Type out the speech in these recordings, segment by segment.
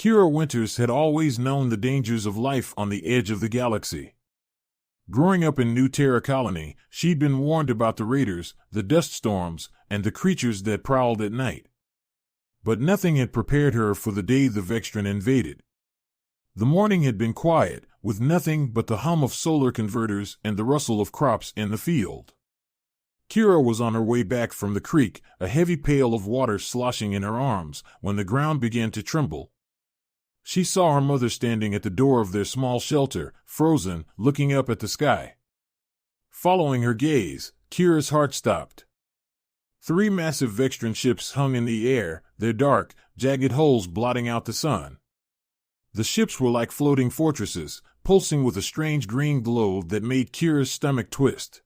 Kira Winters had always known the dangers of life on the edge of the galaxy. Growing up in New Terra Colony, she'd been warned about the raiders, the dust storms, and the creatures that prowled at night. But nothing had prepared her for the day the Vextran invaded. The morning had been quiet, with nothing but the hum of solar converters and the rustle of crops in the field. Kira was on her way back from the creek, a heavy pail of water sloshing in her arms, when the ground began to tremble. She saw her mother standing at the door of their small shelter, frozen, looking up at the sky. Following her gaze, Kira's heart stopped. 3 massive Vextran ships hung in the air, their dark, jagged hulls blotting out the sun. The ships were like floating fortresses, pulsing with a strange green glow that made Kira's stomach twist.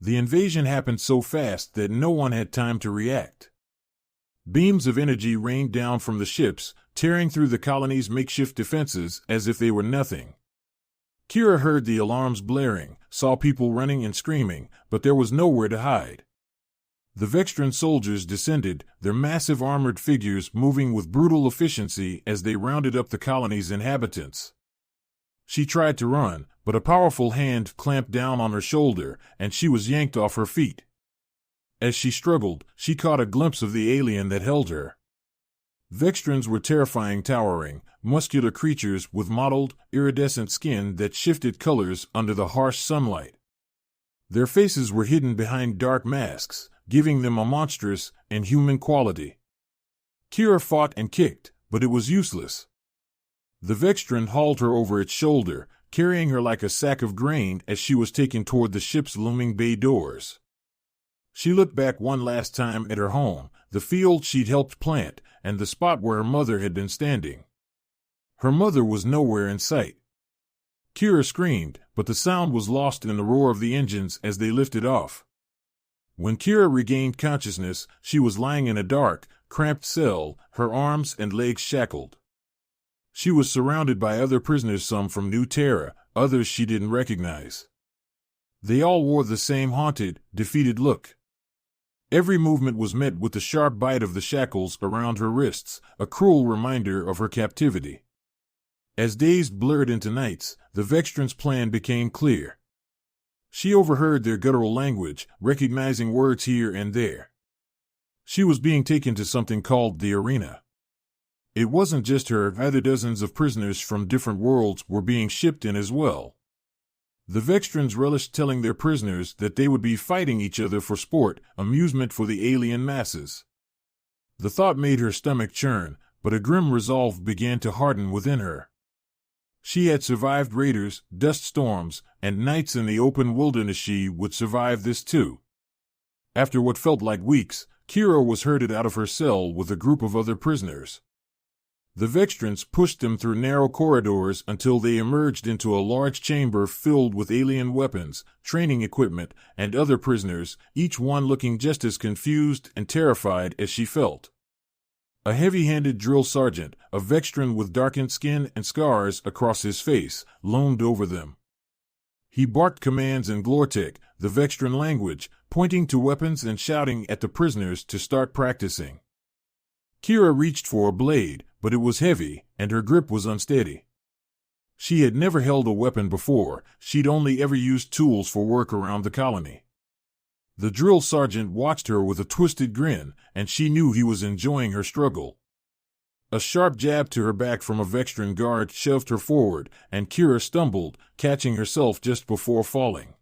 The invasion happened so fast that no one had time to react. Beams of energy rained down from the ships, tearing through the colony's makeshift defenses as if they were nothing. Kira heard the alarms blaring, saw people running and screaming, but there was nowhere to hide. The Vextran soldiers descended, their massive armored figures moving with brutal efficiency as they rounded up the colony's inhabitants. She tried to run, but a powerful hand clamped down on her shoulder, and she was yanked off her feet. As she struggled, she caught a glimpse of the alien that held her. Vextrans were terrifying, towering, muscular creatures with mottled, iridescent skin that shifted colors under the harsh sunlight. Their faces were hidden behind dark masks, giving them a monstrous, inhuman quality. Kira fought and kicked, but it was useless. The Vextran hauled her over its shoulder, carrying her like a sack of grain as she was taken toward the ship's looming bay doors. She looked back one last time at her home, the field she'd helped plant, and the spot where her mother had been standing. Her mother was nowhere in sight. Kira screamed, but the sound was lost in the roar of the engines as they lifted off. When Kira regained consciousness, she was lying in a dark, cramped cell, her arms and legs shackled. She was surrounded by other prisoners, some from New Terra, others she didn't recognize. They all wore the same haunted, defeated look. Every movement was met with the sharp bite of the shackles around her wrists, a cruel reminder of her captivity. As days blurred into nights, the Vextran's plan became clear. She overheard their guttural language, recognizing words here and there. She was being taken to something called the arena. It wasn't just her, either dozens of prisoners from different worlds were being shipped in as well. The Vextrans relished telling their prisoners that they would be fighting each other for sport, amusement for the alien masses. The thought made her stomach churn, but a grim resolve began to harden within her. She had survived raiders, dust storms, and nights in the open wilderness. She would survive this too. After what felt like weeks, Kira was herded out of her cell with a group of other prisoners. The Vextrans pushed them through narrow corridors until they emerged into a large chamber filled with alien weapons, training equipment, and other prisoners, each one looking just as confused and terrified as she felt. A heavy-handed drill sergeant, a Vextran with darkened skin and scars across his face, loomed over them. He barked commands in Glortek, the Vextran language, pointing to weapons and shouting at the prisoners to start practicing. Kira reached for a blade, but it was heavy, and her grip was unsteady. She had never held a weapon before, she'd only ever used tools for work around the colony. The drill sergeant watched her with a twisted grin, and she knew he was enjoying her struggle. A sharp jab to her back from a Vextran guard shoved her forward, and Kira stumbled, catching herself just before falling.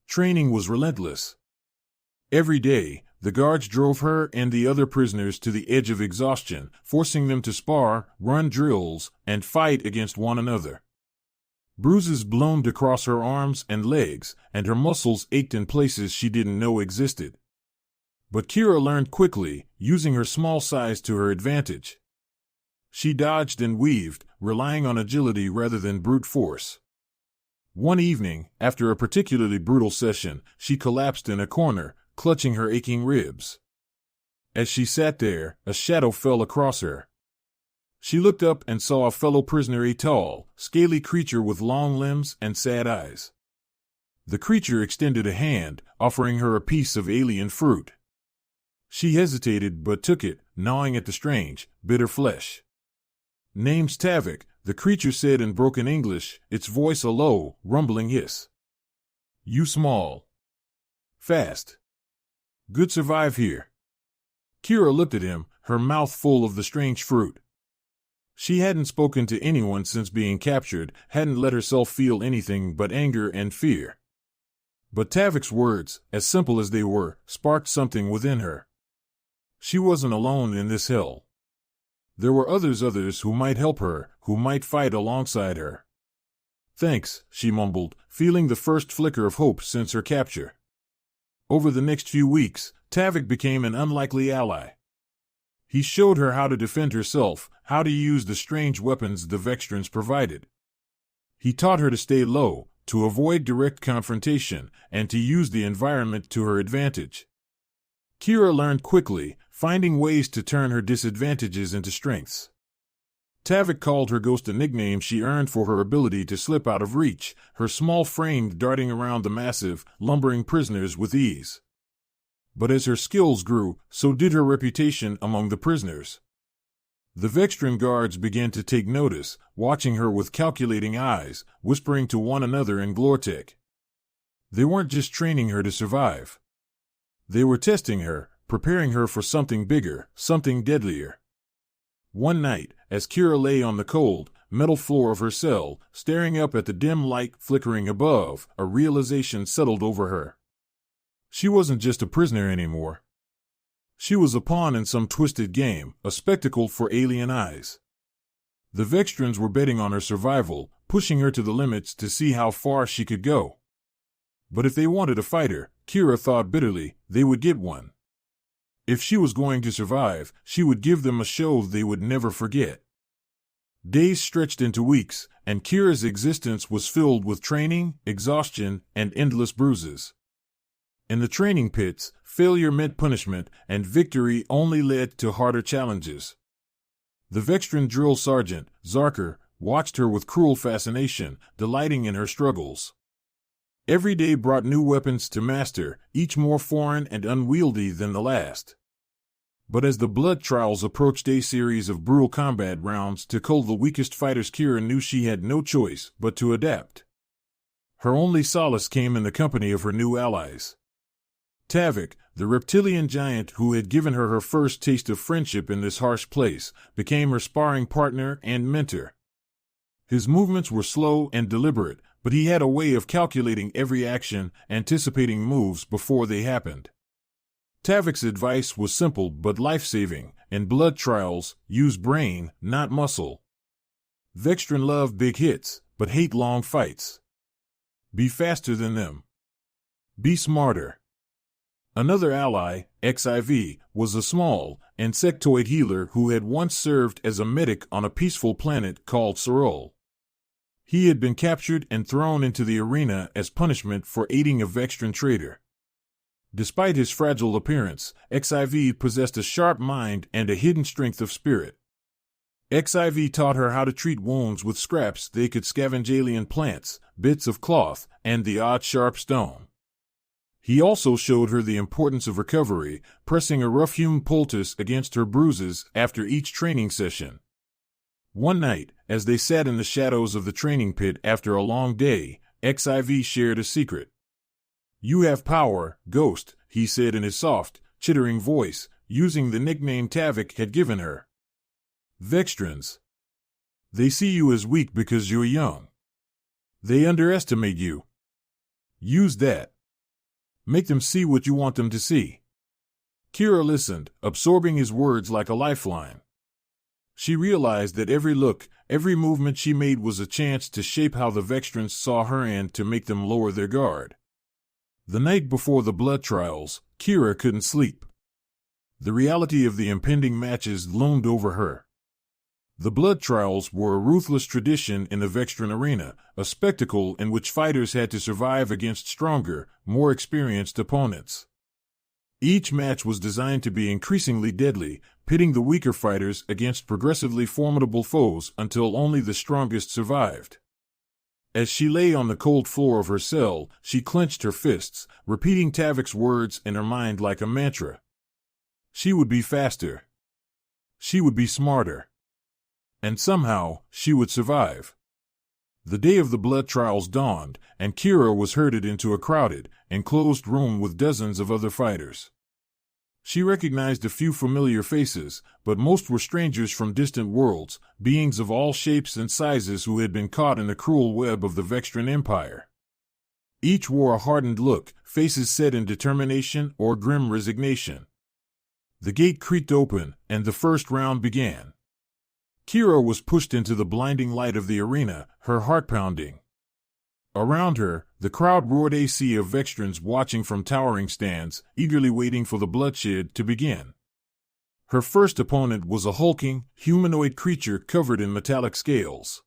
Training was relentless. Every day, the guards drove her and the other prisoners to the edge of exhaustion, forcing them to spar, run drills, and fight against one another. Bruises bloomed across her arms and legs, and her muscles ached in places she didn't know existed. But Kira learned quickly, using her small size to her advantage. She dodged and weaved, relying on agility rather than brute force. One evening, after a particularly brutal session, she collapsed in a corner, clutching her aching ribs. As she sat there, a shadow fell across her. She looked up and saw a fellow prisoner, a tall, scaly creature with long limbs and sad eyes. The creature extended a hand, offering her a piece of alien fruit. She hesitated but took it, gnawing at the strange, bitter flesh. Name's Tavik, the creature said in broken English, its voice a low, rumbling hiss. You small. Fast. Good survive here. Kira looked at him, her mouth full of the strange fruit. She hadn't spoken to anyone since being captured, hadn't let herself feel anything but anger and fear. But Tavik's words, as simple as they were, sparked something within her. She wasn't alone in this hell. There were others who might help her, who might fight alongside her. Thanks, she mumbled, feeling the first flicker of hope since her capture. Over the next few weeks, Tavik became an unlikely ally. He showed her how to defend herself, how to use the strange weapons the Vextrans provided. He taught her to stay low, to avoid direct confrontation, and to use the environment to her advantage. Kira learned quickly, finding ways to turn her disadvantages into strengths. Tavik called her ghost a nickname she earned for her ability to slip out of reach, her small frame darting around the massive, lumbering prisoners with ease. But as her skills grew, so did her reputation among the prisoners. The Vextran guards began to take notice, watching her with calculating eyes, whispering to one another in Glortek. They weren't just training her to survive. They were testing her, preparing her for something bigger, something deadlier. One night, as Kira lay on the cold, metal floor of her cell, staring up at the dim light flickering above, a realization settled over her. She wasn't just a prisoner anymore. She was a pawn in some twisted game, a spectacle for alien eyes. The Vextrans were betting on her survival, pushing her to the limits to see how far she could go. But if they wanted a fighter, Kira thought bitterly, they would get one. If she was going to survive, she would give them a show they would never forget. Days stretched into weeks, and Kira's existence was filled with training, exhaustion, and endless bruises. In the training pits, failure meant punishment, and victory only led to harder challenges. The Vextran drill sergeant, Zarker, watched her with cruel fascination, delighting in her struggles. Every day brought new weapons to master, each more foreign and unwieldy than the last. But as the blood trials approached, a series of brutal combat rounds to cull the weakest fighters, Kira knew she had no choice but to adapt. Her only solace came in the company of her new allies. Tavik, the reptilian giant who had given her first taste of friendship in this harsh place, became her sparring partner and mentor. His movements were slow and deliberate, but he had a way of calculating every action, anticipating moves before they happened. Tavik's advice was simple but life-saving. In blood trials, use brain, not muscle. Vextran love big hits, but hate long fights. Be faster than them. Be smarter. Another ally, XIV, was a small, insectoid healer who had once served as a medic on a peaceful planet called Sorol. He had been captured and thrown into the arena as punishment for aiding a Vextran traitor. Despite his fragile appearance, XIV possessed a sharp mind and a hidden strength of spirit. XIV taught her how to treat wounds with scraps they could scavenge, alien plants, bits of cloth, and the odd sharp stone. He also showed her the importance of recovery, pressing a rough-hewn poultice against her bruises after each training session. One night, as they sat in the shadows of the training pit after a long day, XIV shared a secret. You have power, Ghost, he said in his soft, chittering voice, using the nickname Tavik had given her. Vextrans. They see you as weak because you're young. They underestimate you. Use that. Make them see what you want them to see. Kira listened, absorbing his words like a lifeline. She realized that every look, every movement she made was a chance to shape how the Vextrans saw her and to make them lower their guard. The night before the blood trials, Kira couldn't sleep. The reality of the impending matches loomed over her. The blood trials were a ruthless tradition in the Vextran arena, a spectacle in which fighters had to survive against stronger, more experienced opponents. Each match was designed to be increasingly deadly, pitting the weaker fighters against progressively formidable foes until only the strongest survived. As she lay on the cold floor of her cell, she clenched her fists, repeating Tavik's words in her mind like a mantra. She would be faster. She would be smarter. And somehow, she would survive. The day of the blood trials dawned, and Kira was herded into a crowded, enclosed room with dozens of other fighters. She recognized a few familiar faces, but most were strangers from distant worlds, beings of all shapes and sizes who had been caught in the cruel web of the Vextran Empire. Each wore a hardened look, faces set in determination or grim resignation. The gate creaked open, and the first round began. Kira was pushed into the blinding light of the arena, her heart pounding. Around her, the crowd roared, a sea of Vextrans watching from towering stands, eagerly waiting for the bloodshed to begin. Her first opponent was a hulking, humanoid creature covered in metallic scales.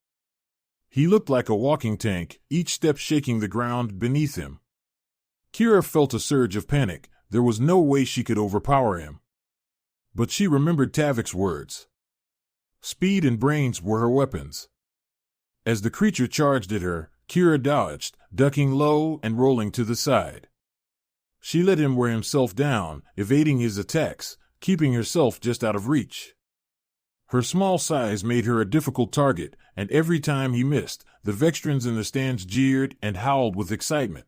He looked like a walking tank, each step shaking the ground beneath him. Kira felt a surge of panic. There was no way she could overpower him. But she remembered Tavik's words. Speed and brains were her weapons. As the creature charged at her, Kira dodged, ducking low and rolling to the side. She let him wear himself down, evading his attacks, keeping herself just out of reach. Her small size made her a difficult target, and every time he missed, the Vextrans in the stands jeered and howled with excitement.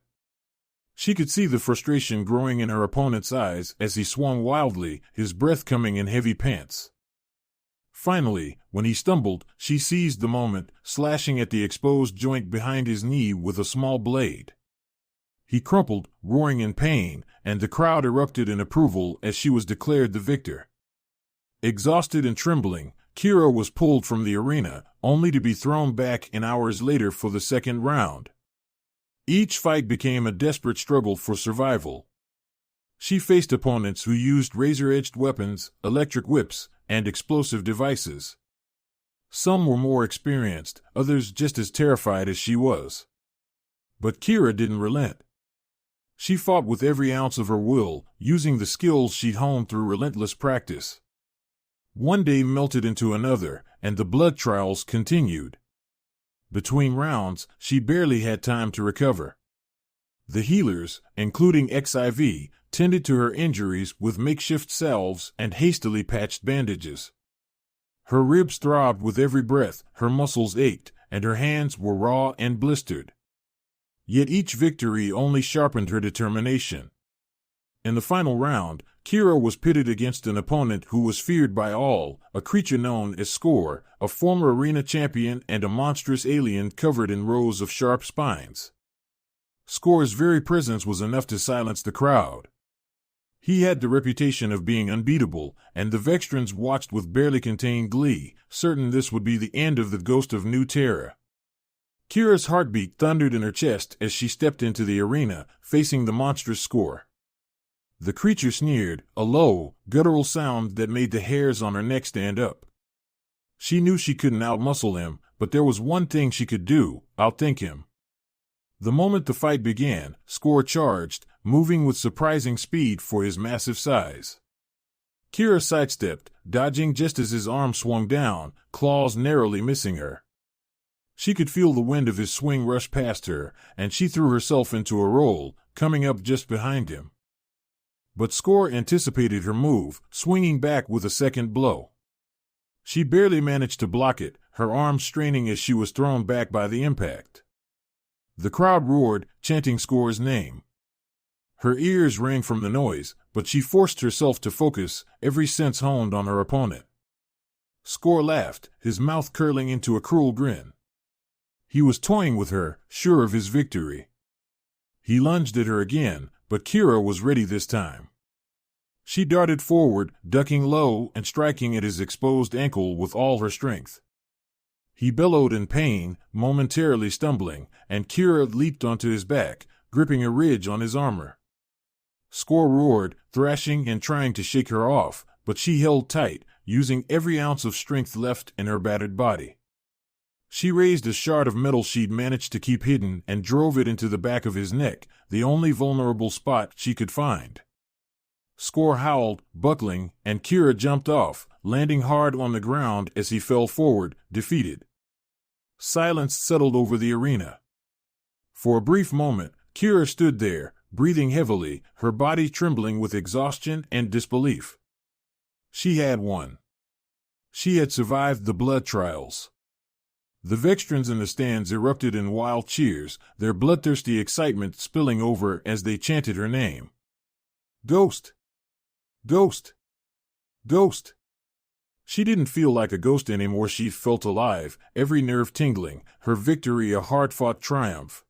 She could see the frustration growing in her opponent's eyes as he swung wildly, his breath coming in heavy pants. Finally, when he stumbled, she seized the moment, slashing at the exposed joint behind his knee with a small blade. He crumpled, roaring in pain, and the crowd erupted in approval as she was declared the victor. Exhausted and trembling, Kira was pulled from the arena, only to be thrown back in hours later for the second round. Each fight became a desperate struggle for survival. She faced opponents who used razor-edged weapons, electric whips, and explosive devices. Some were more experienced, others just as terrified as she was. But Kira didn't relent. She fought with every ounce of her will, using the skills she'd honed through relentless practice. One day melted into another, and the blood trials continued. Between rounds, she barely had time to recover. The healers, including XIV, tended to her injuries with makeshift salves and hastily patched bandages. Her ribs throbbed with every breath, her muscles ached, and her hands were raw and blistered. Yet each victory only sharpened her determination. In the final round, Kira was pitted against an opponent who was feared by all, a creature known as Score, a former arena champion and a monstrous alien covered in rows of sharp spines. Score's very presence was enough to silence the crowd. He had the reputation of being unbeatable, and the Vextrans watched with barely contained glee, certain this would be the end of the Ghost of New Terra. Kira's heartbeat thundered in her chest as she stepped into the arena, facing the monstrous Score. The creature sneered, a low, guttural sound that made the hairs on her neck stand up. She knew she couldn't outmuscle him, but there was one thing she could do: outthink him. The moment the fight began, Score charged, moving with surprising speed for his massive size. Kira sidestepped, dodging just as his arm swung down, claws narrowly missing her. She could feel the wind of his swing rush past her, and she threw herself into a roll, coming up just behind him. But Score anticipated her move, swinging back with a second blow. She barely managed to block it, her arms straining as she was thrown back by the impact. The crowd roared, chanting Score's name. Her ears rang from the noise, but she forced herself to focus, every sense honed on her opponent. Score laughed, his mouth curling into a cruel grin. He was toying with her, sure of his victory. He lunged at her again, but Kira was ready this time. She darted forward, ducking low and striking at his exposed ankle with all her strength. He bellowed in pain, momentarily stumbling, and Kira leaped onto his back, gripping a ridge on his armor. Score roared, thrashing and trying to shake her off, but she held tight, using every ounce of strength left in her battered body. She raised a shard of metal she'd managed to keep hidden and drove it into the back of his neck, the only vulnerable spot she could find. Score howled, buckling, and Kira jumped off, landing hard on the ground as he fell forward, defeated. Silence settled over the arena. For a brief moment, Kira stood there, breathing heavily, her body trembling with exhaustion and disbelief. She had won. She had survived the blood trials. The Vextrans in the stands erupted in wild cheers, their bloodthirsty excitement spilling over as they chanted her name. Ghost! Ghost! Ghost! She didn't feel like a ghost anymore. She felt alive, every nerve tingling, her victory a hard-fought triumph.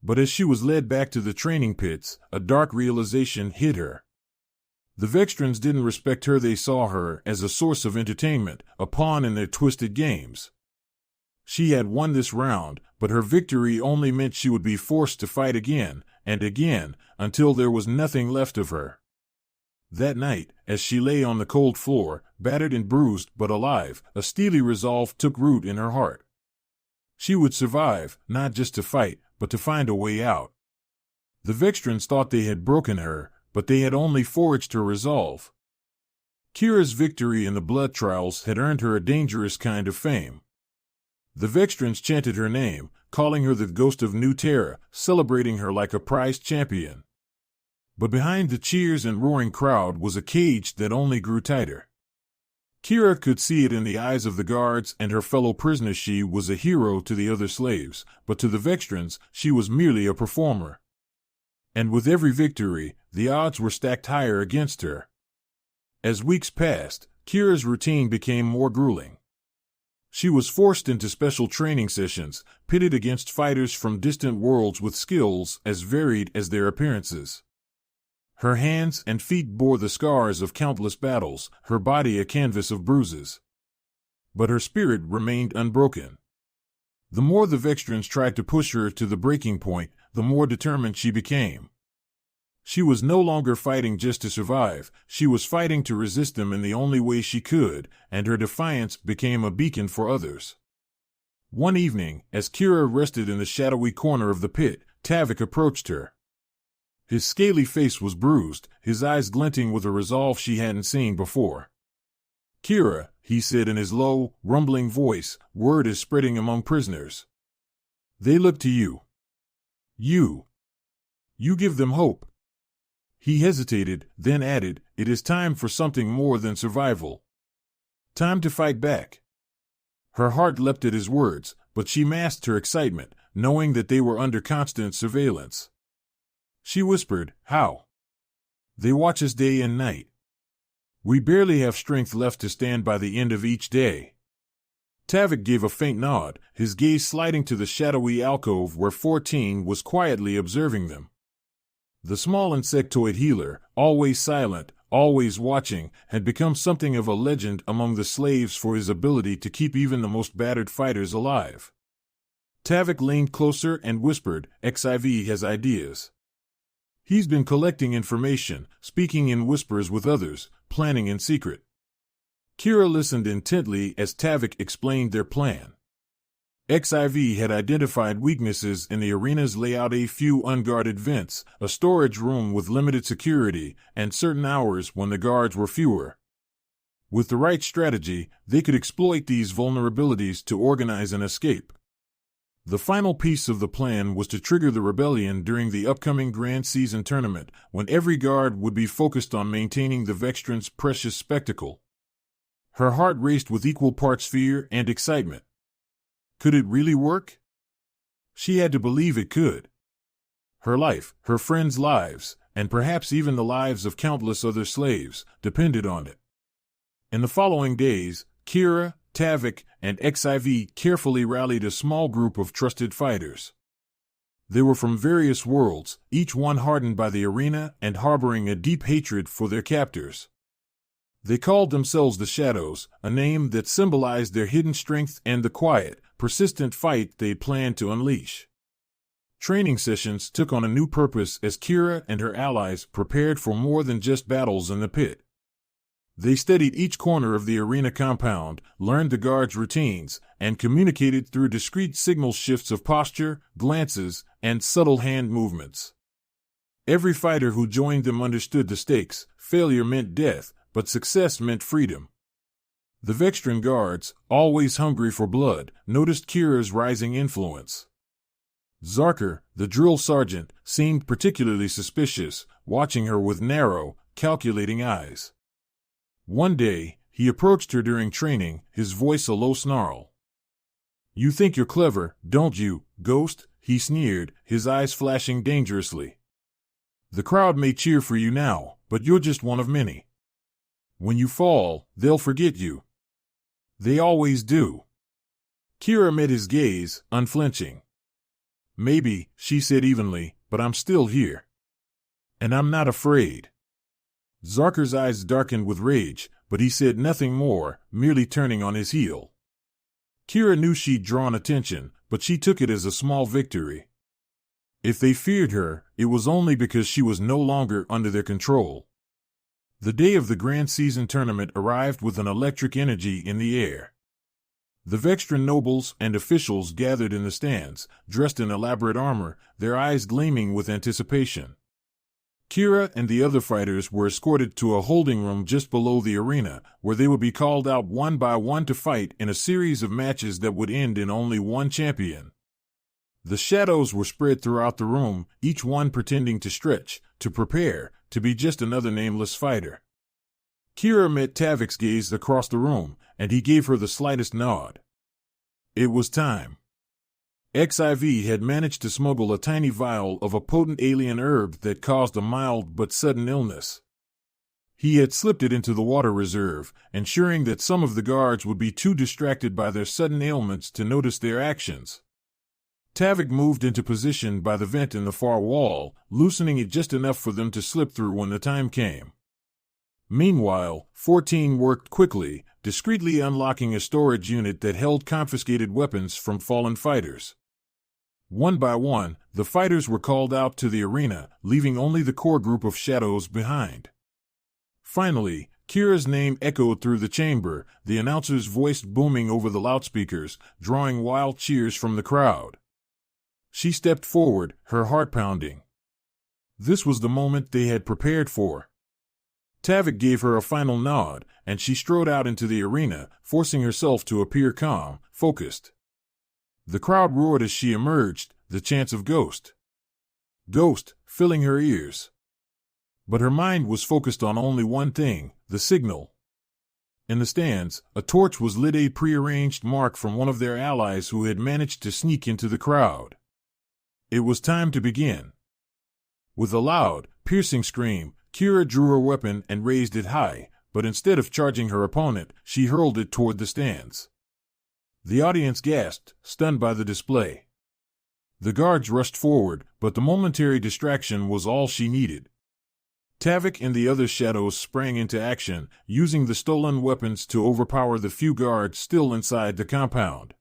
But as she was led back to the training pits, a dark realization hit her. The Vextrans didn't respect her. They saw her as a source of entertainment, a pawn in their twisted games. She had won this round, but her victory only meant she would be forced to fight again, and again, until there was nothing left of her. That night, as she lay on the cold floor, battered and bruised but alive, a steely resolve took root in her heart. She would survive, not just to fight, but to find a way out. The Vextrans thought they had broken her, but they had only forged her resolve. Kira's victory in the blood trials had earned her a dangerous kind of fame. The Vextrans chanted her name, calling her the Ghost of New Terra, celebrating her like a prized champion. But behind the cheers and roaring crowd was a cage that only grew tighter. Kira could see it in the eyes of the guards and her fellow prisoners. She was a hero to the other slaves, but to the Vextrans, she was merely a performer. And with every victory, the odds were stacked higher against her. As weeks passed, Kira's routine became more grueling. She was forced into special training sessions, pitted against fighters from distant worlds with skills as varied as their appearances. Her hands and feet bore the scars of countless battles, her body a canvas of bruises. But her spirit remained unbroken. The more the Vextrans tried to push her to the breaking point, the more determined she became. She was no longer fighting just to survive, she was fighting to resist them in the only way she could, and her defiance became a beacon for others. One evening, as Kira rested in the shadowy corner of the pit, Tavik approached her. His scaly face was bruised, his eyes glinting with a resolve she hadn't seen before. Kira, he said in his low, rumbling voice, word is spreading among prisoners. They look to you. You give them hope. He hesitated, then added, it is time for something more than survival. Time to fight back. Her heart leapt at his words, but she masked her excitement, knowing that they were under constant surveillance. She whispered, how? They watch us day and night. We barely have strength left to stand by the end of each day. Tavik gave a faint nod, his gaze sliding to the shadowy alcove where 14 was quietly observing them. The small insectoid healer, always silent, always watching, had become something of a legend among the slaves for his ability to keep even the most battered fighters alive. Tavik leaned closer and whispered, XIV has ideas. He's been collecting information, speaking in whispers with others, planning in secret. Kira listened intently as Tavik explained their plan. XIV had identified weaknesses in the arena's layout, a few unguarded vents, a storage room with limited security, and certain hours when the guards were fewer. With the right strategy, they could exploit these vulnerabilities to organize an escape. The final piece of the plan was to trigger the rebellion during the upcoming Grand Season tournament, when every guard would be focused on maintaining the Vextrans' precious spectacle. Her heart raced with equal parts fear and excitement. Could it really work? She had to believe it could. Her life, her friends' lives, and perhaps even the lives of countless other slaves, depended on it. In the following days, Kira, Tavik, and XIV carefully rallied a small group of trusted fighters. They were from various worlds, each one hardened by the arena and harboring a deep hatred for their captors. They called themselves the Shadows, a name that symbolized their hidden strength and the quiet, persistent fight they planned to unleash. Training sessions took on a new purpose as Kira and her allies prepared for more than just battles in the pit. They studied each corner of the arena compound, learned the guards' routines, and communicated through discreet signal shifts of posture, glances, and subtle hand movements. Every fighter who joined them understood the stakes. Failure meant death, but success meant freedom. The Vextran guards, always hungry for blood, noticed Kira's rising influence. Zarker, the drill sergeant, seemed particularly suspicious, watching her with narrow, calculating eyes. One day, he approached her during training, his voice a low snarl. "You think you're clever, don't you, Ghost?" he sneered, his eyes flashing dangerously. "The crowd may cheer for you now, but you're just one of many. When you fall, they'll forget you. They always do." Kira met his gaze, unflinching. "Maybe," she said evenly, "but I'm still here. And I'm not afraid." Zarkar's eyes darkened with rage, but he said nothing more, merely turning on his heel. Kira knew she'd drawn attention, but she took it as a small victory. If they feared her, it was only because she was no longer under their control. The day of the Grand Season tournament arrived with an electric energy in the air. The Vextran nobles and officials gathered in the stands, dressed in elaborate armor, their eyes gleaming with anticipation. Kira and the other fighters were escorted to a holding room just below the arena, where they would be called out one by one to fight in a series of matches that would end in only one champion. The shadows were spread throughout the room, each one pretending to stretch, to prepare, to be just another nameless fighter. Kira met Tavik's gaze across the room, and he gave her the slightest nod. It was time. XIV had managed to smuggle a tiny vial of a potent alien herb that caused a mild but sudden illness. He had slipped it into the water reserve, ensuring that some of the guards would be too distracted by their sudden ailments to notice their actions. Tavik moved into position by the vent in the far wall, loosening it just enough for them to slip through when the time came. Meanwhile, 14 worked quickly, discreetly unlocking a storage unit that held confiscated weapons from fallen fighters. One by one, the fighters were called out to the arena, leaving only the core group of shadows behind. Finally, Kira's name echoed through the chamber, the announcer's voice booming over the loudspeakers, drawing wild cheers from the crowd. She stepped forward, her heart pounding. This was the moment they had prepared for. Tavik gave her a final nod, and she strode out into the arena, forcing herself to appear calm, focused. The crowd roared as she emerged, the chants of Ghost. Ghost, filling her ears. But her mind was focused on only one thing, the signal. In the stands, a torch was lit, a prearranged mark from one of their allies who had managed to sneak into the crowd. It was time to begin. With a loud, piercing scream, Kira drew her weapon and raised it high, but instead of charging her opponent, she hurled it toward the stands. The audience gasped, stunned by the display. The guards rushed forward, but the momentary distraction was all she needed. Tavik and the other shadows sprang into action, using the stolen weapons to overpower the few guards still inside the compound.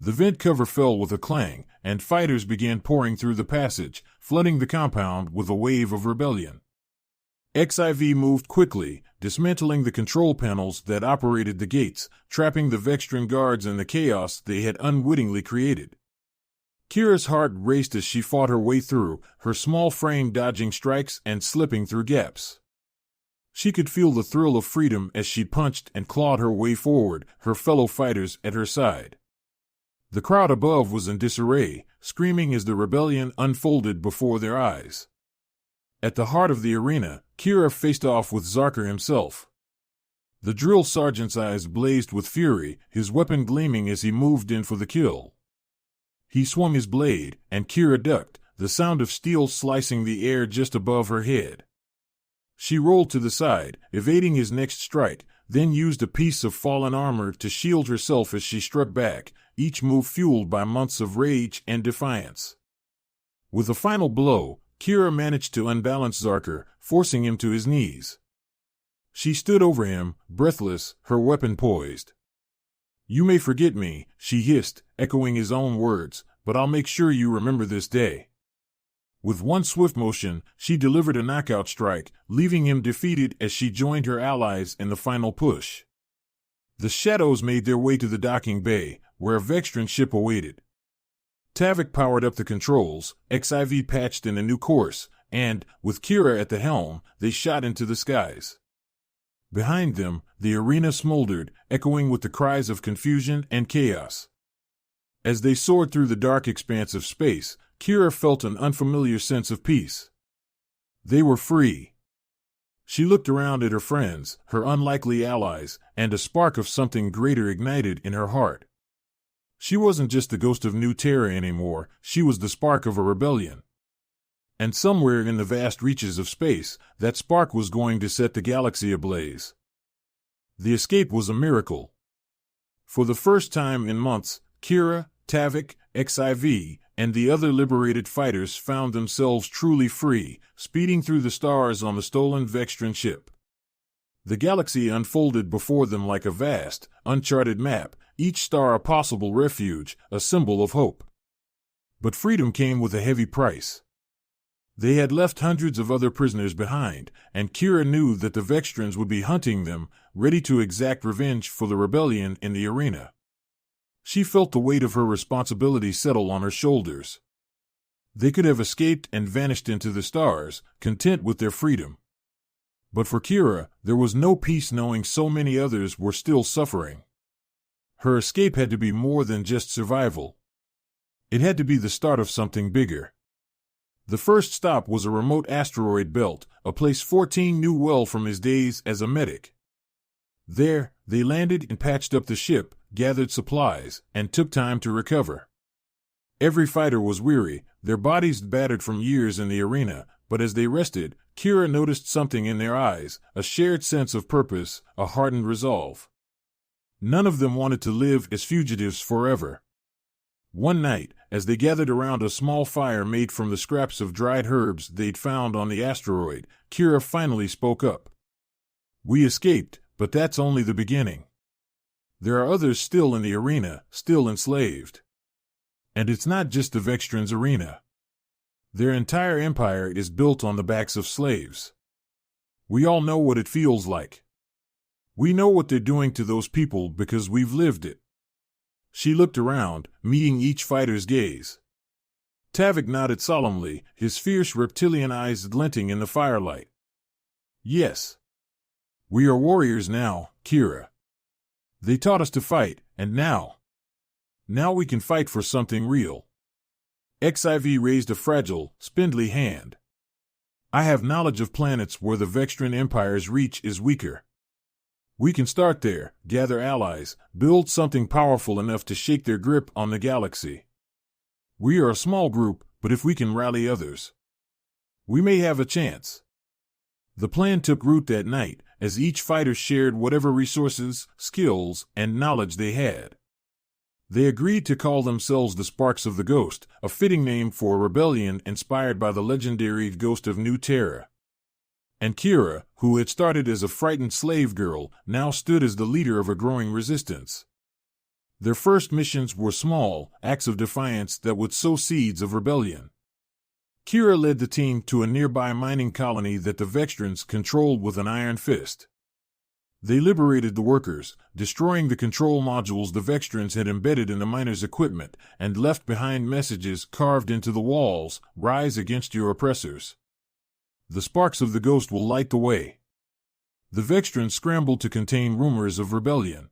The vent cover fell with a clang, and fighters began pouring through the passage, flooding the compound with a wave of rebellion. XIV moved quickly, dismantling the control panels that operated the gates, trapping the Vextran guards in the chaos they had unwittingly created. Kira's heart raced as she fought her way through, her small frame dodging strikes and slipping through gaps. She could feel the thrill of freedom as she punched and clawed her way forward, her fellow fighters at her side. The crowd above was in disarray, screaming as the rebellion unfolded before their eyes. At the heart of the arena, Kira faced off with Zarkar himself. The drill sergeant's eyes blazed with fury, his weapon gleaming as he moved in for the kill. He swung his blade, and Kira ducked, the sound of steel slicing the air just above her head. She rolled to the side, evading his next strike, then used a piece of fallen armor to shield herself as she struck back, each move fueled by months of rage and defiance. With a final blow, Kira managed to unbalance Zarkar, forcing him to his knees. She stood over him, breathless, her weapon poised. "You may forget me," she hissed, echoing his own words, "but I'll make sure you remember this day." With one swift motion, she delivered a knockout strike, leaving him defeated as she joined her allies in the final push. The shadows made their way to the docking bay, where a Vextran ship awaited. Tavik powered up the controls, XIV patched in a new course, and, with Kira at the helm, they shot into the skies. Behind them, the arena smoldered, echoing with the cries of confusion and chaos. As they soared through the dark expanse of space, Kira felt an unfamiliar sense of peace. They were free. She looked around at her friends, her unlikely allies, and a spark of something greater ignited in her heart. She wasn't just the ghost of New Terra anymore, she was the spark of a rebellion. And somewhere in the vast reaches of space, that spark was going to set the galaxy ablaze. The escape was a miracle. For the first time in months, Kira, Tavik, XIV, and the other liberated fighters found themselves truly free, speeding through the stars on the stolen Vextran ship. The galaxy unfolded before them like a vast, uncharted map, each star a possible refuge, a symbol of hope. But freedom came with a heavy price. They had left hundreds of other prisoners behind, and Kira knew that the Vextrans would be hunting them, ready to exact revenge for the rebellion in the arena. She felt the weight of her responsibility settle on her shoulders. They could have escaped and vanished into the stars, content with their freedom. But for Kira, there was no peace knowing so many others were still suffering. Her escape had to be more than just survival. It had to be the start of something bigger. The first stop was a remote asteroid belt, a place 14 knew well from his days as a medic. There, they landed and patched up the ship, gathered supplies, and took time to recover. Every fighter was weary, their bodies battered from years in the arena, but as they rested, Kira noticed something in their eyes, a shared sense of purpose, a hardened resolve. None of them wanted to live as fugitives forever. One night, as they gathered around a small fire made from the scraps of dried herbs they'd found on the asteroid, Kira finally spoke up. "We escaped, but that's only the beginning. There are others still in the arena, still enslaved. And it's not just the Vextrans' arena. Their entire empire is built on the backs of slaves. We all know what it feels like. We know what they're doing to those people because we've lived it." She looked around, meeting each fighter's gaze. Tavik nodded solemnly, his fierce reptilian eyes glinting in the firelight. "Yes. We are warriors now, Kira. They taught us to fight, and now we can fight for something real." XIV raised a fragile, spindly hand. "I have knowledge of planets where the Vextran Empire's reach is weaker. We can start there, gather allies, build something powerful enough to shake their grip on the galaxy. We are a small group, but if we can rally others, we may have a chance." The plan took root that night, as each fighter shared whatever resources, skills, and knowledge they had. They agreed to call themselves the Sparks of the Ghost, a fitting name for a rebellion inspired by the legendary Ghost of New Terra. And Kira, who had started as a frightened slave girl, now stood as the leader of a growing resistance. Their first missions were small, acts of defiance that would sow seeds of rebellion. Kira led the team to a nearby mining colony that the Vextrans controlled with an iron fist. They liberated the workers, destroying the control modules the Vextrans had embedded in the miners' equipment, and left behind messages carved into the walls: "Rise against your oppressors. The sparks of the ghost will light the way." The Vextrans scrambled to contain rumors of rebellion.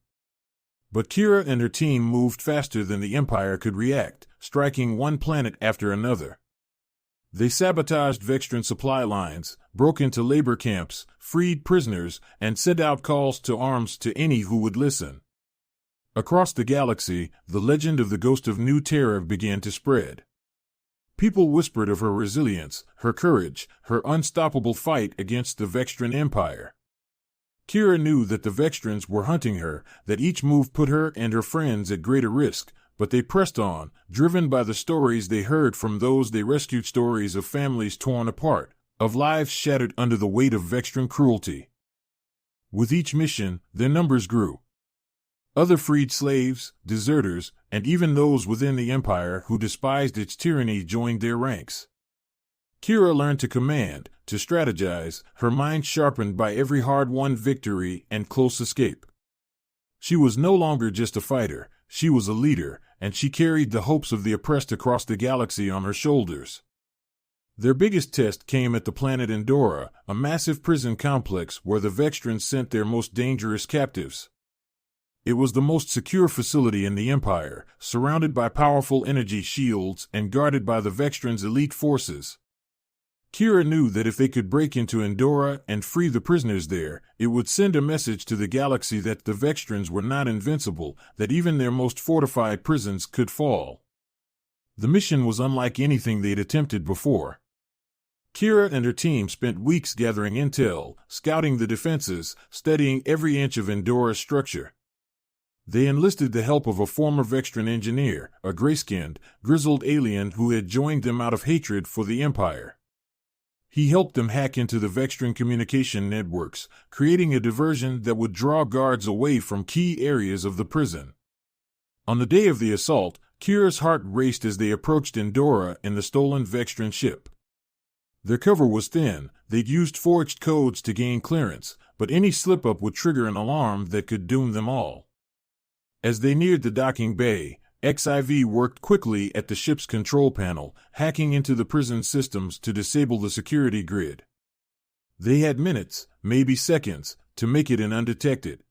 But Kira and her team moved faster than the Empire could react, striking one planet after another. They sabotaged Vextran supply lines, broke into labor camps, freed prisoners, and sent out calls to arms to any who would listen. Across the galaxy, the legend of the Ghost of New Terra began to spread. People whispered of her resilience, her courage, her unstoppable fight against the Vextran Empire. Kira knew that the Vextrans were hunting her, that each move put her and her friends at greater risk, but they pressed on, driven by the stories they heard from those they rescued, stories of families torn apart, of lives shattered under the weight of Vextran cruelty. With each mission, their numbers grew. Other freed slaves, deserters, and even those within the Empire who despised its tyranny joined their ranks. Kira learned to command, to strategize, her mind sharpened by every hard-won victory and close escape. She was no longer just a fighter, she was a leader, and she carried the hopes of the oppressed across the galaxy on her shoulders. Their biggest test came at the planet Endora, a massive prison complex where the Vextrans sent their most dangerous captives. It was the most secure facility in the Empire, surrounded by powerful energy shields and guarded by the Vextrans' elite forces. Kira knew that if they could break into Endora and free the prisoners there, it would send a message to the galaxy that the Vextrans were not invincible, that even their most fortified prisons could fall. The mission was unlike anything they'd attempted before. Kira and her team spent weeks gathering intel, scouting the defenses, studying every inch of Endora's structure. They enlisted the help of a former Vextran engineer, a gray-skinned, grizzled alien who had joined them out of hatred for the Empire. He helped them hack into the Vextran communication networks, creating a diversion that would draw guards away from key areas of the prison. On the day of the assault, Kira's heart raced as they approached Endora in the stolen Vextran ship. Their cover was thin, they'd used forged codes to gain clearance, but any slip-up would trigger an alarm that could doom them all. As they neared the docking bay, XIV worked quickly at the ship's control panel, hacking into the prison systems to disable the security grid. They had minutes, maybe seconds, to make it in undetected.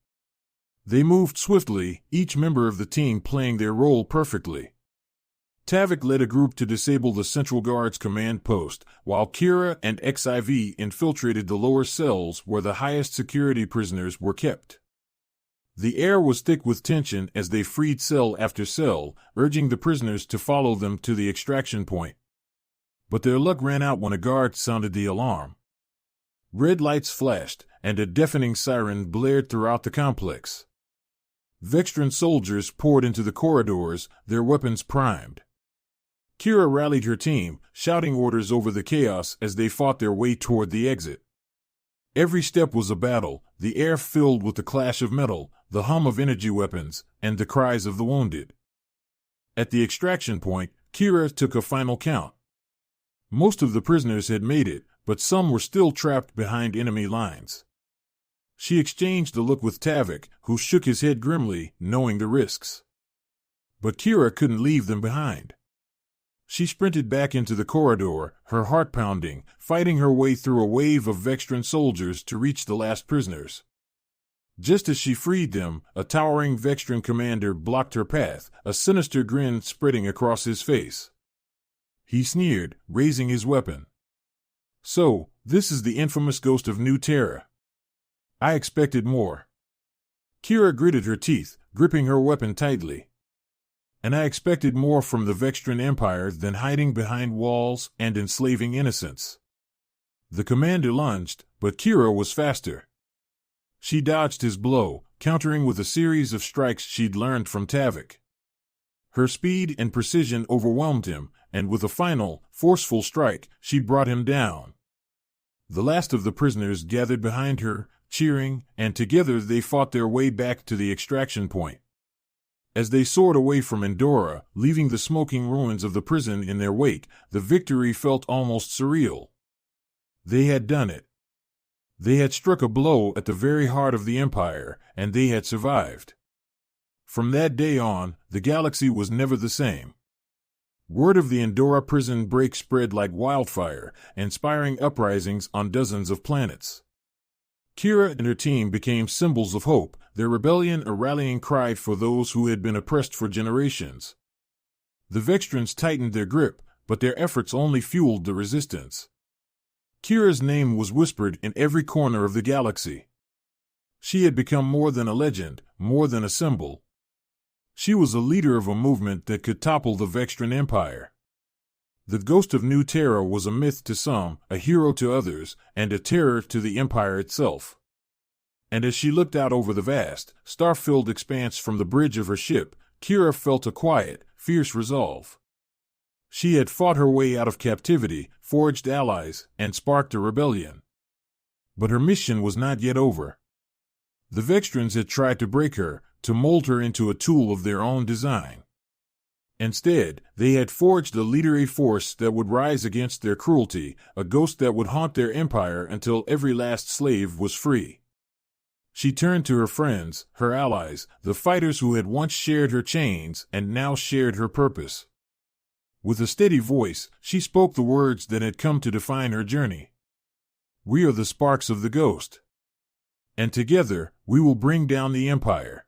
They moved swiftly, each member of the team playing their role perfectly. Tavik led a group to disable the Central Guard's command post, while Kira and XIV infiltrated the lower cells where the highest security prisoners were kept. The air was thick with tension as they freed cell after cell, urging the prisoners to follow them to the extraction point. But their luck ran out when a guard sounded the alarm. Red lights flashed, and a deafening siren blared throughout the complex. Vextran soldiers poured into the corridors, their weapons primed. Kira rallied her team, shouting orders over the chaos as they fought their way toward the exit. Every step was a battle, the air filled with the clash of metal, the hum of energy weapons, and the cries of the wounded. At the extraction point, Kira took a final count. Most of the prisoners had made it, but some were still trapped behind enemy lines. She exchanged a look with Tavik, who shook his head grimly, knowing the risks. But Kira couldn't leave them behind. She sprinted back into the corridor, her heart pounding, fighting her way through a wave of Vextran soldiers to reach the last prisoners. Just as she freed them, a towering Vextran commander blocked her path, a sinister grin spreading across his face. He sneered, raising his weapon. "So, this is the infamous ghost of New Terra. I expected more." Kira gritted her teeth, gripping her weapon tightly. "And I expected more from the Vextran Empire than hiding behind walls and enslaving innocents." The commander lunged, but Kira was faster. She dodged his blow, countering with a series of strikes she'd learned from Tavik. Her speed and precision overwhelmed him, and with a final, forceful strike, she brought him down. The last of the prisoners gathered behind her, cheering, and together they fought their way back to the extraction point. As they soared away from Endora, leaving the smoking ruins of the prison in their wake, the victory felt almost surreal. They had done it. They had struck a blow at the very heart of the Empire, and they had survived. From that day on, the galaxy was never the same. Word of the Endora prison break spread like wildfire, inspiring uprisings on dozens of planets. Kira and her team became symbols of hope, their rebellion a rallying cry for those who had been oppressed for generations. The Vextrans tightened their grip, but their efforts only fueled the resistance. Kira's name was whispered in every corner of the galaxy. She had become more than a legend, more than a symbol. She was a leader of a movement that could topple the Vextran Empire. The ghost of New Terra was a myth to some, a hero to others, and a terror to the Empire itself. And as she looked out over the vast, star-filled expanse from the bridge of her ship, Kira felt a quiet, fierce resolve. She had fought her way out of captivity, forged allies, and sparked a rebellion. But her mission was not yet over. The Vextrans had tried to break her, to mold her into a tool of their own design. Instead, they had forged a leadery force that would rise against their cruelty, a ghost that would haunt their empire until every last slave was free. She turned to her friends, her allies, the fighters who had once shared her chains and now shared her purpose. With a steady voice, she spoke the words that had come to define her journey. "We are the sparks of the ghost. And together, we will bring down the Empire."